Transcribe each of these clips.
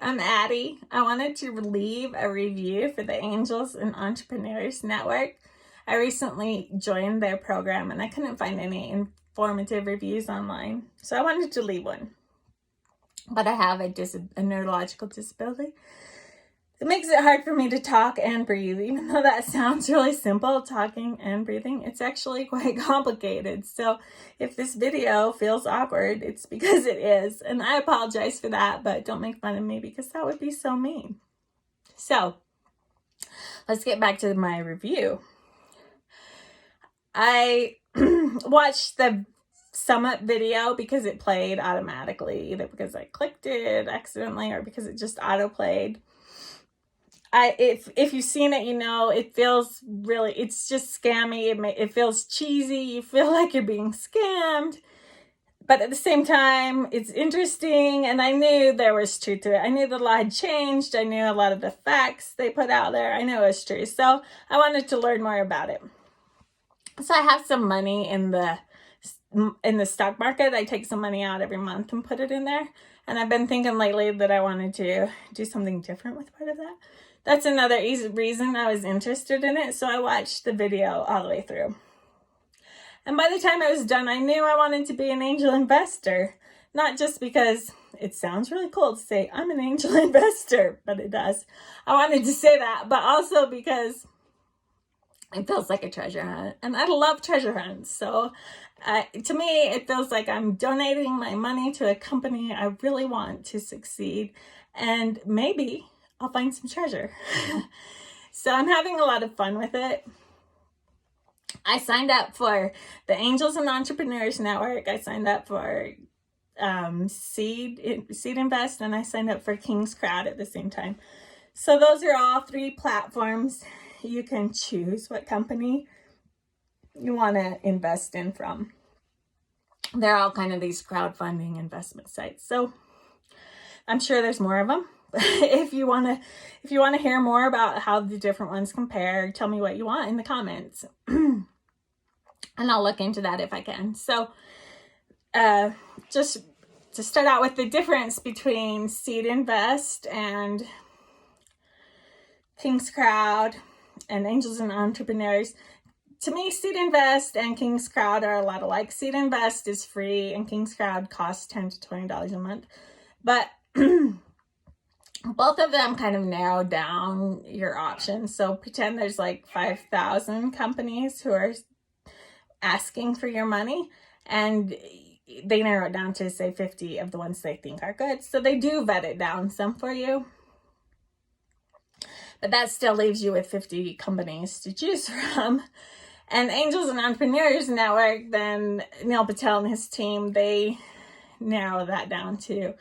I'm Addie. I wanted to leave a review for the Angels and Entrepreneurs Network. I recently joined their program and I couldn't find any informative reviews online, so I wanted to leave one. But I have a neurological disability. It makes it hard for me to talk and breathe. Even though that sounds really simple, talking and breathing, it's actually quite complicated. So if this video feels awkward, it's because it is. And I apologize for that, but don't make fun of me because that would be so mean. So let's get back to my review. I watched the Summit video because it played automatically, either because I clicked it accidentally or because it just auto-played. If you've seen it, you know, it feels really, it's just scammy. It feels cheesy. You feel like you're being scammed. But at the same time, it's interesting. And I knew there was truth to it. I knew the law had changed. I knew a lot of the facts they put out there. I knew it was true. So I wanted to learn more about it. So I have some money in the stock market. I take some money out every month and put it in there. And I've been thinking lately that I wanted to do something different with part of that. That's another reason I was interested in it. So I watched the video all the way through. And by the time I was done, I knew I wanted to be an angel investor. Not just because it sounds really cool to say, I'm an angel investor, but it does. I wanted to say that, but also because it feels like a treasure hunt. And I love treasure hunts. So to me, it feels like I'm donating my money to a company I really want to succeed. And maybe I'll find some treasure. So I'm having a lot of fun with it. I signed up for the Angels and Entrepreneurs Network. I signed up for Seedinvest, and I signed up for Kingcrowd at the same time. So those are all 3 platforms. You can choose what company you want to invest in from. They're all kind of these crowdfunding investment sites. So I'm sure there's more of them. If you want to hear more about how the different ones compare, tell me what you want in the comments. And I'll look into that if I can. So just to start out with the difference between Seedinvest and Kingcrowd and Angels and Entrepreneurs. To me, Seedinvest and Kingcrowd are a lot alike. Seedinvest is free and Kingcrowd costs $10 to $20 a month. But both of them kind of narrow down your options. So pretend there's like 5,000 companies who are asking for your money, and they narrow it down to say 50 of the ones they think are good. So they do vet it down some for you. But that still leaves you with 50 companies to choose from. And Angels and Entrepreneurs Network, then Neil Patel and his team, they narrow that down to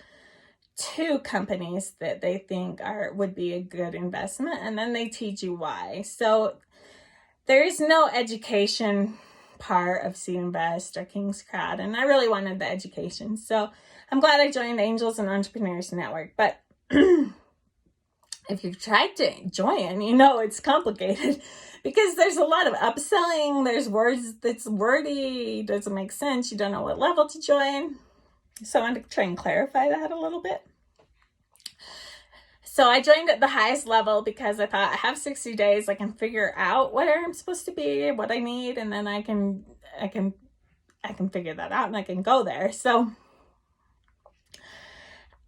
2 companies that they think would be a good investment, and then they teach you why. So there is no education part of Seedinvest or Kingcrowd, and I really wanted the education. So I'm glad I joined Angels and Entrepreneurs Network. But if you've tried to join, you know it's complicated because there's a lot of upselling. There's words that's wordy, doesn't make sense. You don't know what level to join. So I want to try and clarify that a little bit. So I joined at the highest level because I thought I have 60 days. I can figure out where I'm supposed to be, what I need, and then I can figure that out and I can go there. So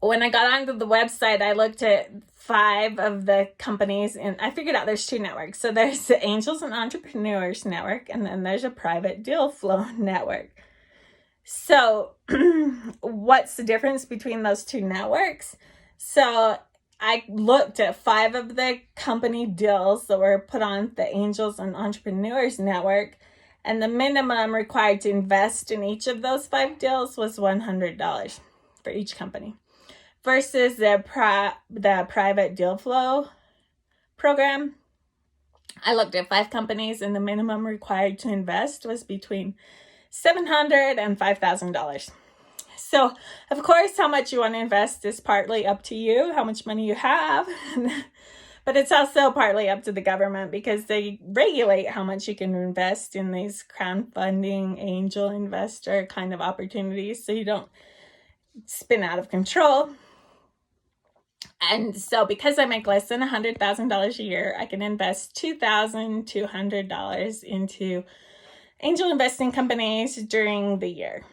when I got onto the website, I looked at 5 of the companies and I figured out there's 2 networks. So there's the Angels and Entrepreneurs Network, and then there's a private deal flow network. So what's the difference between those 2 networks? So I looked at 5 of the company deals that were put on the Angels and Entrepreneurs Network, and the minimum required to invest in each of those 5 deals was $100 for each company. Versus the private deal flow program, I looked at 5 companies, and the minimum required to invest was between $700 and $5,000. So, of course, how much you want to invest is partly up to you, how much money you have. But it's also partly up to the government because they regulate how much you can invest in these crowdfunding, angel investor kind of opportunities so you don't spin out of control. And so because I make less than $100,000 a year, I can invest $2,200 into angel investing companies during the year.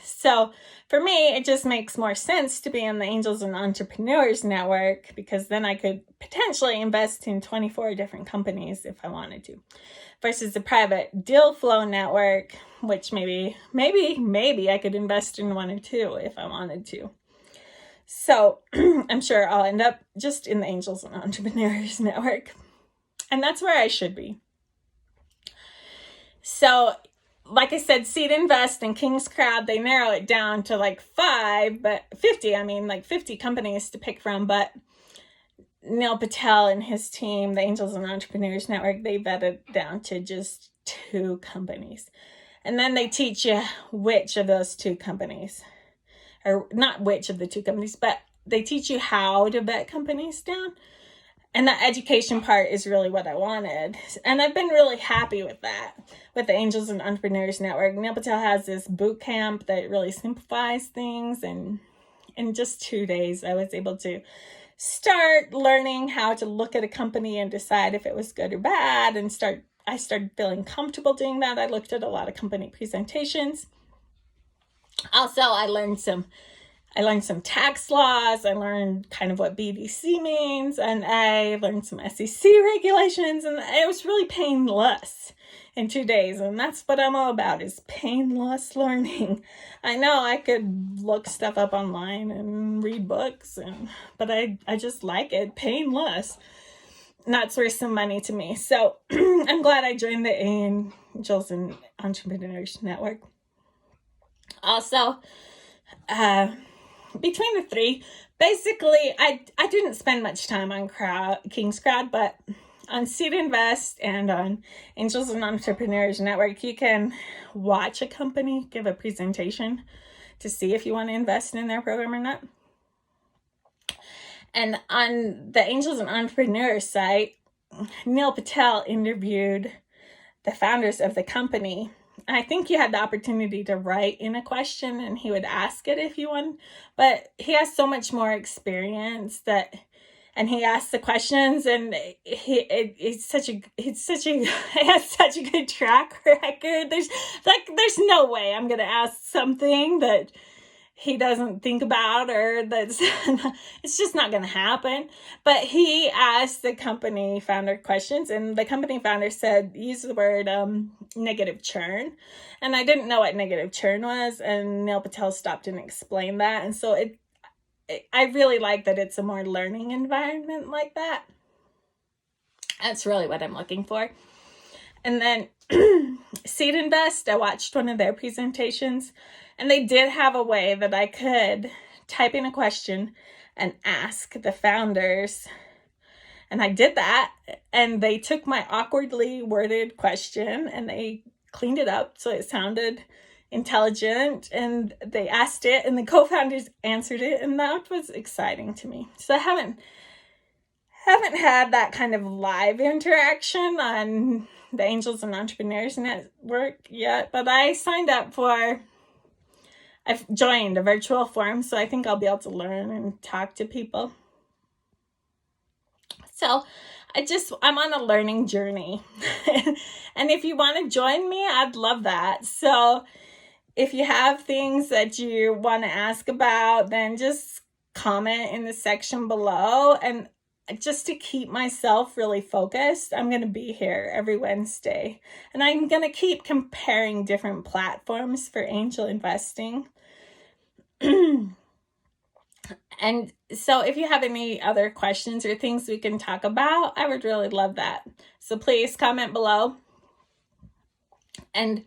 So for me, it just makes more sense to be in the Angels and Entrepreneurs Network, because then I could potentially invest in 24 different companies if I wanted to, versus the private deal flow network, which maybe I could invest in one or two if I wanted to. So I'm sure I'll end up just in the Angels and Entrepreneurs Network. And that's where I should be. So, like I said, Seedinvest and Kingcrowd, they narrow it down to like 50 companies to pick from. But Neil Patel and his team, the Angels and Entrepreneurs Network, they vetted down to just 2 companies. And then they teach you which of those 2 companies, or not which of the 2 companies, but they teach you how to vet companies down. And the education part is really what I wanted. And I've been really happy with that, with the Angels and Entrepreneurs Network. Neil Patel has this boot camp that really simplifies things. And in just 2 days, I was able to start learning how to look at a company and decide if it was good or bad. And I started feeling comfortable doing that. I looked at a lot of company presentations. Also, I learned some tax laws. I learned kind of what BDC means, and I learned some SEC regulations, and it was really painless in 2 days. And that's what I'm all about, is painless learning. I know I could look stuff up online and read books, but I just like it painless. And that's worth some money to me. So I'm glad I joined the Angels and Entrepreneurs Network. Also, between the 3, basically, I didn't spend much time on Kingcrowd, but on Seedinvest and on Angels and Entrepreneurs Network, you can watch a company give a presentation to see if you want to invest in their program or not. And on the Angels and Entrepreneurs site, Neil Patel interviewed the founders of the company. I think you had the opportunity to write in a question and he would ask it if you want, but he has so much more experience and he asks the questions, and he has such a good track record. There's no way I'm going to ask something that he doesn't think about, or it's just not going to happen. But he asked the company founder questions, and the company founder said, use the word negative churn. And I didn't know what negative churn was, and Neil Patel stopped and explained that. And so I really like that it's a more learning environment like that. That's really what I'm looking for. And then Seedinvest, I watched one of their presentations, and they did have a way that I could type in a question and ask the founders. And I did that, and they took my awkwardly worded question and they cleaned it up so it sounded intelligent, and they asked it, and the co-founders answered it, and that was exciting to me. So I haven't had that kind of live interaction on the Angels and Entrepreneurs Network yet, but I've joined a virtual forum, so I think I'll be able to learn and talk to people. So I'm on a learning journey. And if you want to join me, I'd love that. So if you have things that you want to ask about, then just comment in the section below. And just to keep myself really focused, I'm going to be here every Wednesday. And I'm going to keep comparing different platforms for angel investing. And so if you have any other questions or things we can talk about, I would really love that. So please comment below. And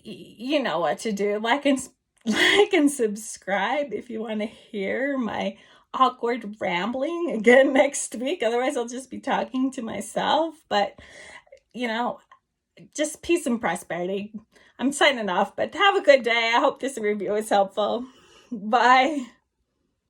you know what to do. Like and subscribe if you want to hear my awkward rambling again next week. Otherwise, I'll just be talking to myself. But, just peace and prosperity. I'm signing off, but have a good day. I hope this review is helpful. Bye.